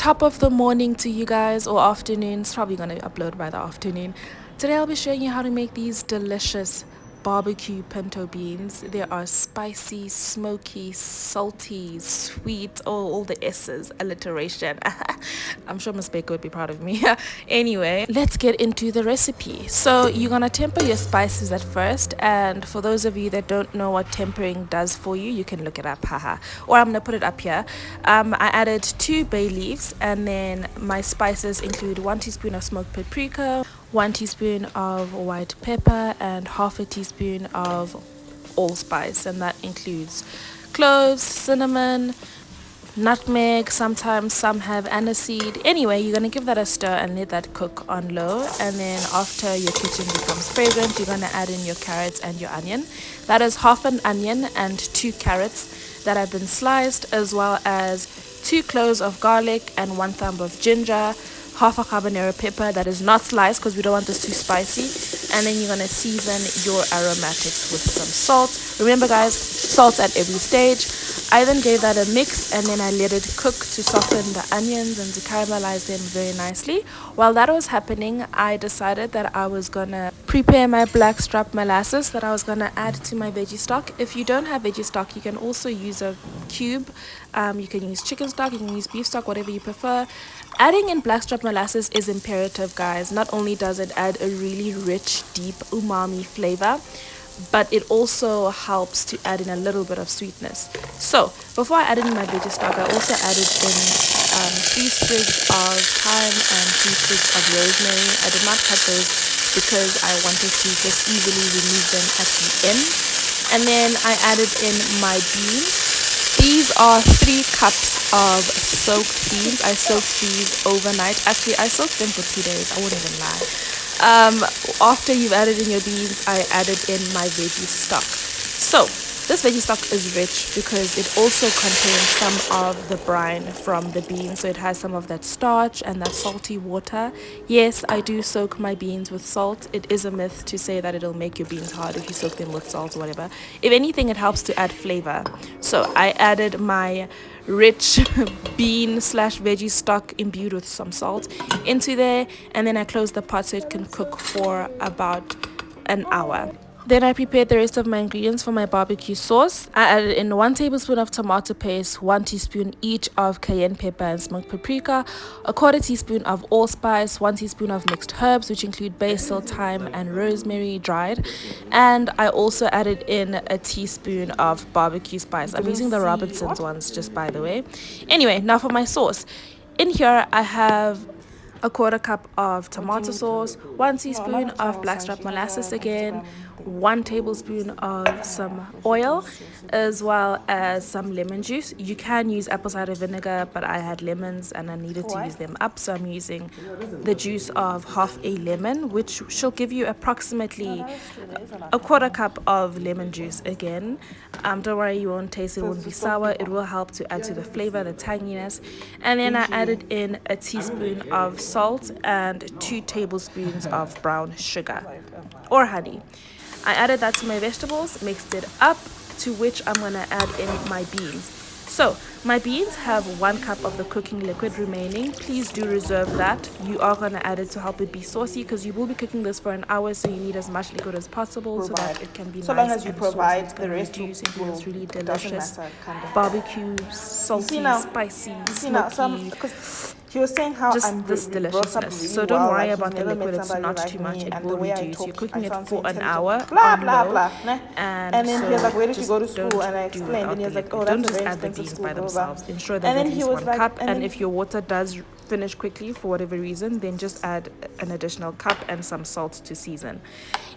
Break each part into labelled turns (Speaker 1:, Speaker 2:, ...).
Speaker 1: top of the morning to you guys, or afternoon. It's probably going to upload by the afternoon. Today I'll be showing you how to make these delicious barbecue pinto beans. They are spicy, smoky, salty, sweet, all the S's, alliteration. I'm sure Miss Baker would be proud of me. Anyway, let's get into the recipe. So you're gonna temper your spices at first, and for those of you that don't know what tempering does for you, you can look it up, haha, or I'm gonna put it up here. I added 2 bay leaves, and then my spices include 1 teaspoon of smoked paprika, 1 teaspoon of white pepper, and half a teaspoon of allspice, and that includes cloves, cinnamon, nutmeg. Sometimes some have aniseed. Anyway, you're gonna give that a stir and let that cook on low, and then after your kitchen becomes fragrant, you're gonna add in your carrots and your onion. That is half an onion and 2 carrots that have been sliced, as well as 2 cloves of garlic and 1 thumb of ginger, half a habanero pepper that is not sliced because we don't want this too spicy, and then you're going to season your aromatics with some salt. Remember guys, salt at every stage. I then gave that a mix, and then I let it cook to soften the onions and to caramelize them very nicely. While that was happening, I decided that I was gonna prepare my blackstrap molasses that I was gonna add to my veggie stock. If you don't have veggie stock, you can also use a cube. You can use chicken stock, you can use beef stock, whatever you prefer. Adding in blackstrap molasses is imperative, guys. Not only does it add a really rich, deep umami flavor, but it also helps to add in a little bit of sweetness. So before I added in my veggie stock, I also added in 3 sprigs of thyme and 3 sprigs of rosemary. I did not cut those because I wanted to just easily remove them at the end. And then I added in my beans. These are 3 cups of soaked beans. I soaked these overnight. Actually, I soaked them for 2 days. I wouldn't even lie. After you've added in your beans, I added in my veggie stock. So this veggie stock is rich because it also contains some of the brine from the beans. So it has some of that starch and that salty water. Yes, I do soak my beans with salt. It is a myth to say that it'll make your beans hard if you soak them with salt or whatever. If anything, it helps to add flavor. So I added my rich bean slash veggie stock imbued with some salt into there, and then I closed the pot so it can cook for about an hour. Then I prepared the rest of my ingredients for my barbecue sauce. I added in 1 tablespoon of tomato paste, 1 teaspoon each of cayenne pepper and smoked paprika, a 1/4 teaspoon of allspice, 1 teaspoon of mixed herbs, which include basil, thyme, and rosemary dried. And I also added in a teaspoon of barbecue spice. I'm using the Robinsons ones, just by the way. Anyway, now for my sauce. In here, I have a 1/4 cup of tomato sauce, 1 teaspoon of blackstrap molasses again, 1 tablespoon of some oil, as well as some lemon juice. You can use apple cider vinegar, but I had lemons and I needed to use them up, so I'm using the juice of half a lemon, which shall give you approximately a 1/4 cup of lemon juice again. Don't worry, you won't taste it, won't be sour. It will help to add to the flavor, the tanginess. And then I added in a teaspoon of salt and 2 tablespoons of brown sugar or honey. I added that to my vegetables, mixed it up, to which I'm gonna add in my beans. So my beans have 1 cup of the cooking liquid remaining. Please do reserve that. You are going to add it to help it be saucy, because you will be cooking this for an hour, so you need as much liquid as possible so that it can be
Speaker 2: so
Speaker 1: nice.
Speaker 2: long as you provide the rest
Speaker 1: reduce into this really delicious
Speaker 2: matter, kind of.
Speaker 1: barbecue, salty, spicy, smoky.
Speaker 2: Because he was saying how
Speaker 1: just
Speaker 2: I'm
Speaker 1: this deliciousness. So don't worry about the liquid, it's not too much, it will reduce. You're cooking it for an hour
Speaker 2: blah
Speaker 1: on
Speaker 2: blah
Speaker 1: low,
Speaker 2: blah.
Speaker 1: and
Speaker 2: then
Speaker 1: so
Speaker 2: he was like, where did you go to
Speaker 1: don't
Speaker 2: school? And I
Speaker 1: do
Speaker 2: explained,
Speaker 1: without
Speaker 2: and he was
Speaker 1: the
Speaker 2: like, oh,
Speaker 1: liquid.
Speaker 2: that's
Speaker 1: Don't
Speaker 2: a
Speaker 1: just
Speaker 2: very
Speaker 1: add the
Speaker 2: expensive
Speaker 1: beans
Speaker 2: school,
Speaker 1: by
Speaker 2: blah, blah, blah.
Speaker 1: themselves. Ensure
Speaker 2: And
Speaker 1: there's
Speaker 2: then
Speaker 1: at
Speaker 2: he
Speaker 1: least
Speaker 2: was
Speaker 1: 1
Speaker 2: like-
Speaker 1: cup,
Speaker 2: and
Speaker 1: and
Speaker 2: then-
Speaker 1: if your water does finish quickly for whatever reason, then just add an additional cup and some salt to season.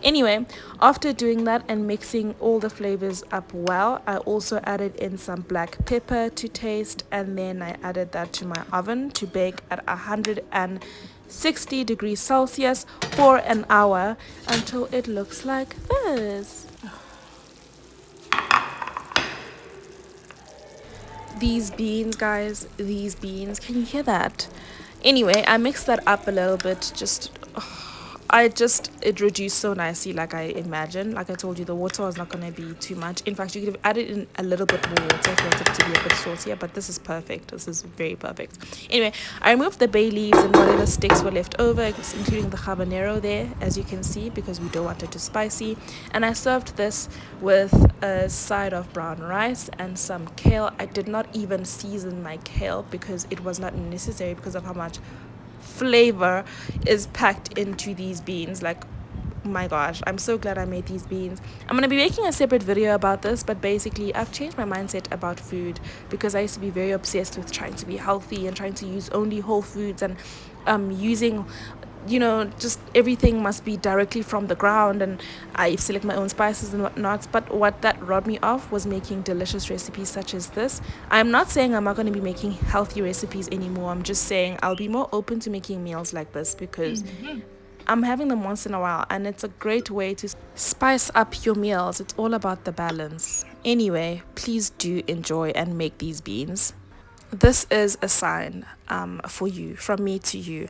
Speaker 1: Anyway, after doing that and mixing all the flavors up well, I also added in some black pepper to taste, and then I added that to my oven to bake at 160 degrees Celsius for an hour until it looks like this. These beans, guys, these beans, can you hear that? Anyway, I mixed that up a little bit, just it reduced so nicely, like I imagined. Like I told you, the water was not going to be too much. In fact, you could have added in a little bit more water if you wanted it to be a bit saucier, but this is perfect. This is very perfect. Anyway, I removed the bay leaves and whatever sticks were left over, including the habanero there, as you can see, because we don't want it too spicy. And I served this with a side of brown rice and some kale. I did not even season my kale because it was not necessary because of how much flavor is packed into these beans. Like, my gosh, I'm so glad I made these beans. I'm going to be making a separate video about this, but basically I've changed my mindset about food because I used to be very obsessed with trying to be healthy and trying to use only whole foods and using, you know, just everything must be directly from the ground, and I select my own spices and whatnot. But what that robbed me of was making delicious recipes such as this. I'm not saying I'm not going to be making healthy recipes anymore. I'm just saying I'll be more open to making meals like this because I'm having them once in a while, and it's a great way to spice up your meals. It's all about the balance. Anyway, please do enjoy and make these beans. This is a sign for you, from me to you.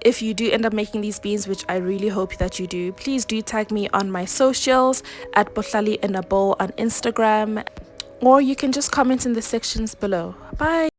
Speaker 1: If you do end up making these beans, which I really hope that you do, please do tag me on my socials at Bohlaleinabowl on Instagram, or you can just comment in the sections below. Bye.